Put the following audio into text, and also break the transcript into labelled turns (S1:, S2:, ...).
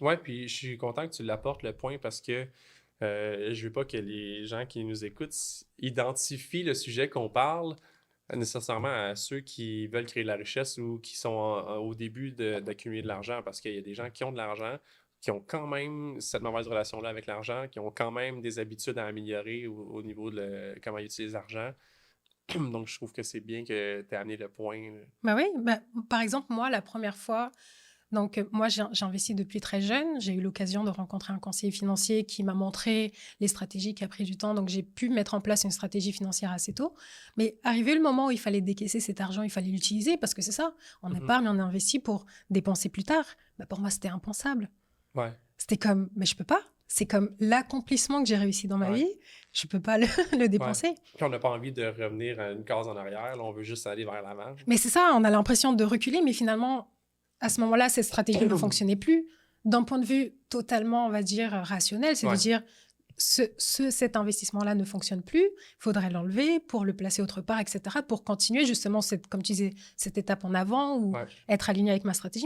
S1: Ouais, puis je suis content que tu l'apportes le point parce que je veux pas que les gens qui nous écoutent identifient le sujet qu'on parle nécessairement à ceux qui veulent créer de la richesse ou qui sont au début d'accumuler de l'argent parce qu'il y a des gens qui ont de l'argent, qui ont quand même cette mauvaise relation-là avec l'argent, qui ont quand même des habitudes à améliorer au niveau de comment ils utilisent l'argent. Donc, je trouve que c'est bien que tu aies amené le point.
S2: Bah oui, bah, par exemple, moi, la première fois, donc moi, j'ai investi depuis très jeune. J'ai eu l'occasion de rencontrer un conseiller financier qui m'a montré les stratégies qui a pris du temps. Donc, j'ai pu mettre en place une stratégie financière assez tôt. Mais arrivé le moment où il fallait décaisser cet argent, il fallait l'utiliser parce que c'est ça. On
S1: Mhm.
S2: épargne, on investit pour dépenser plus tard. Bah, pour moi, c'était impensable.
S1: Ouais,
S2: C'était comme, mais je peux pas. C'est comme l'accomplissement que j'ai réussi dans ma
S1: ouais,
S2: vie. Je peux pas le, le
S1: ouais.
S2: dépenser.
S1: Puis on n'a pas envie de revenir à une case en arrière. Là, on veut juste aller vers l'avant.
S2: Mais c'est ça, on a l'impression de reculer, mais finalement, à ce moment-là, cette stratégie ne fonctionnait plus. D'un point de vue totalement, on va dire, rationnel, c'est de
S1: Ouais,
S2: dire, cet investissement-là ne fonctionne plus, il faudrait l'enlever pour le placer autre part, etc., pour continuer justement, cette, comme tu disais, cette étape en avant ou
S1: ouais.
S2: être aligné avec ma stratégie.